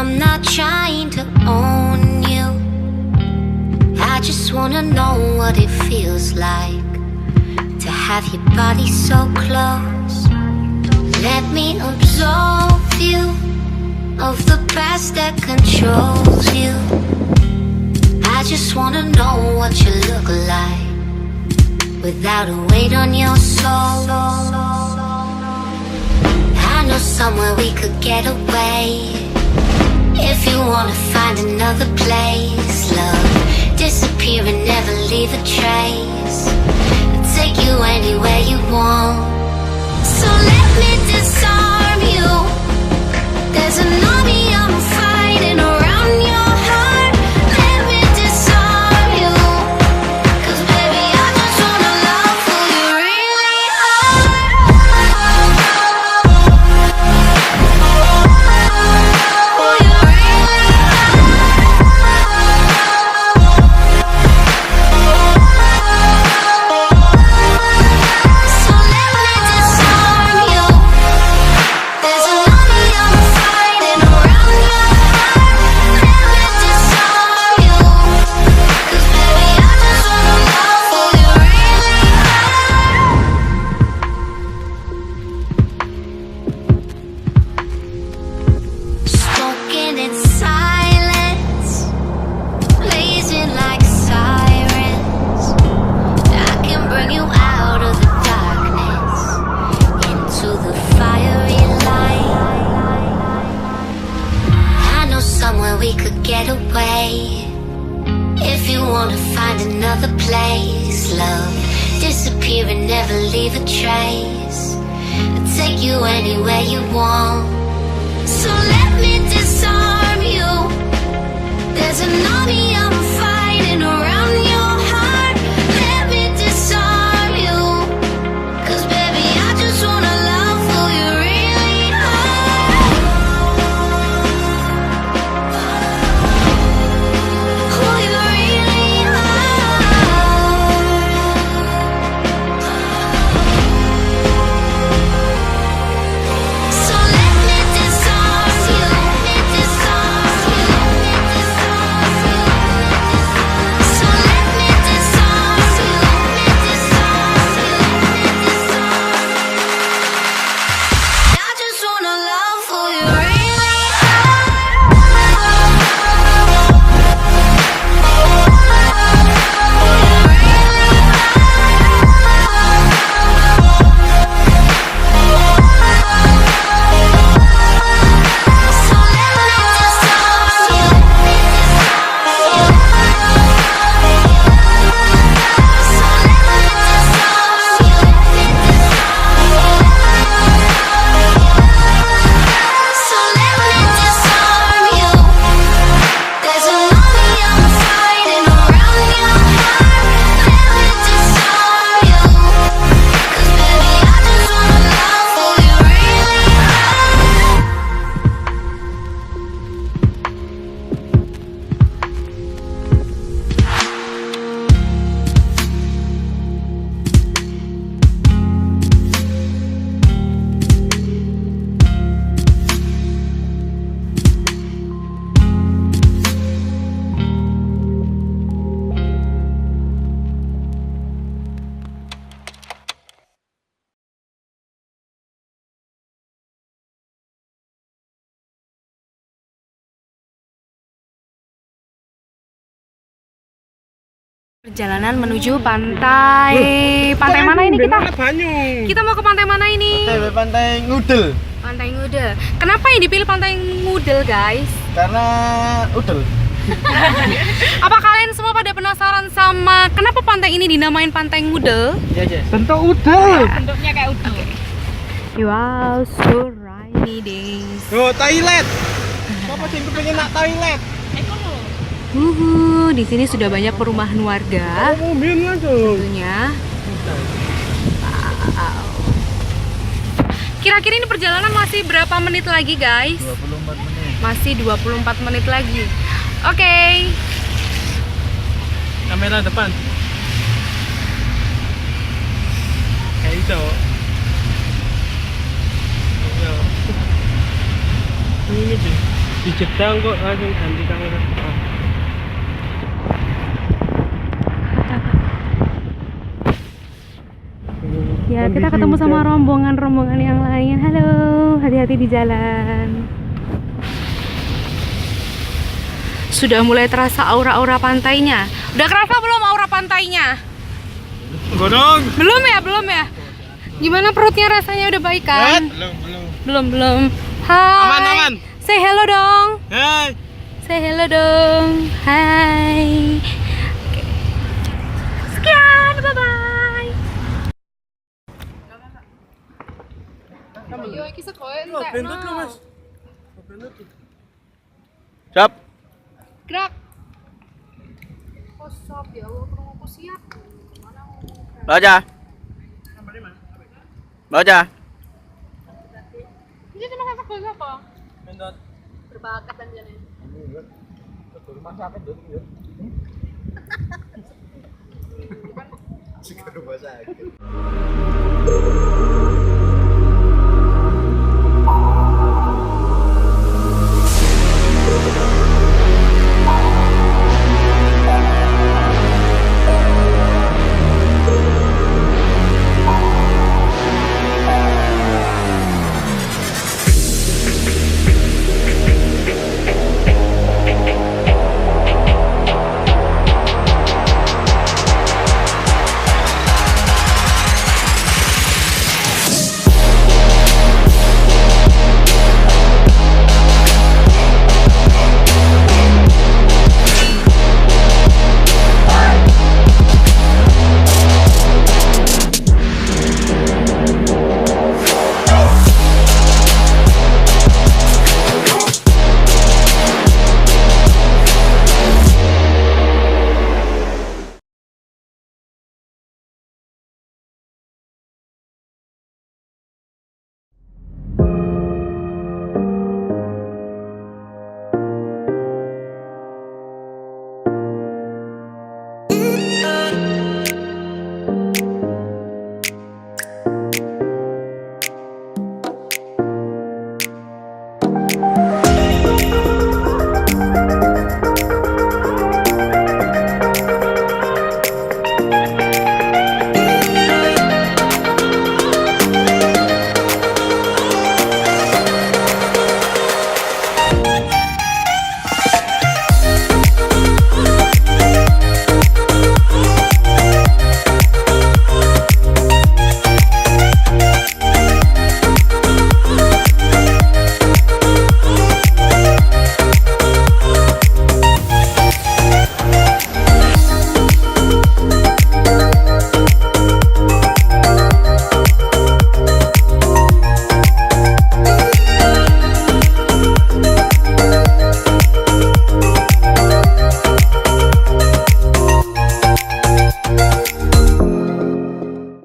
I'm not trying to own you. I just wanna know what it feels like to have your body so close. Let me absolve you of the past that controls you. I just wanna know what you look like without a weight on your soul. I know somewhere we could get away. If you wanna find another place, love, disappear and never leave a trace. I'll take you anywhere you want. So let me disarm you. There's an army I'm fighting around your heart. Let me disarm you, 'cause baby I just wanna love who you really are. Who you really So let me disarm you. There's an army I'm fighting around your heart. Let me disarm you, 'cause baby I just wanna love who you really are. Smoking in silence, blazing like sirens. I can bring you out of the darkness into the fiery light. I know somewhere we could get away. If you wanna find another place, love, disappear and never leave a trace. I'll take you anywhere you want. So let me disarm you. There's an army I'm fighting around your heart. Let me disarm you, 'cause baby I just wanna love who you really are. Who you really are. So let me disarm you. So let me disarm you. I just wanna love who you really So let me disarm you. So let me disarm you. So let me disarm you. There's an army I'm fighting around your heart. Let me disarm you, 'cause baby I just wanna love who you really are. Perjalanan menuju pantai. Pantai mana ini kita? Kita mau ke pantai mana ini? Pantai Ngudel. Pantai Ngudel. Kenapa yang dipilih Pantai Ngudel, guys? Karena udel. Apa kalian semua pada penasaran sama kenapa pantai ini dinamain Pantai Ngudel? Iya, bentuk udel. Bentuknya kayak udel. Wow, so rainy days. Oh, toilet. Siapa sih yang pengen nak toilet? Di sini sudah banyak perumahan warga. Mobil langsung. Tentunya. Wow. Kira-kira ini perjalanan masih berapa menit lagi, guys? 24 menit. Masih 24 menit lagi. Oke. Kamera depan. Kayak itu. Ini sih. Dijedang kok langsung ganti kamera. Ya, kita ketemu sama rombongan-rombongan yang lain. Halo, hati-hati di jalan. Sudah mulai terasa aura-aura pantainya. Udah kerasa belum aura pantainya? Godong. Belum ya? Gimana perutnya rasanya udah baik kan? Belum. Hai. Aman. Say hello dong. Hai. Say hello dong. Hai. Oke. Sekian, bye-bye. Yo, iki sekoe entekno. Siap. Gerak. Kosop ya Allah, kurang aku siap. Baca. Ini cuma masak gue apa? Mendot. Berbakat dan jalan. Rumah sakit dulu ya. Jika rumah sakit.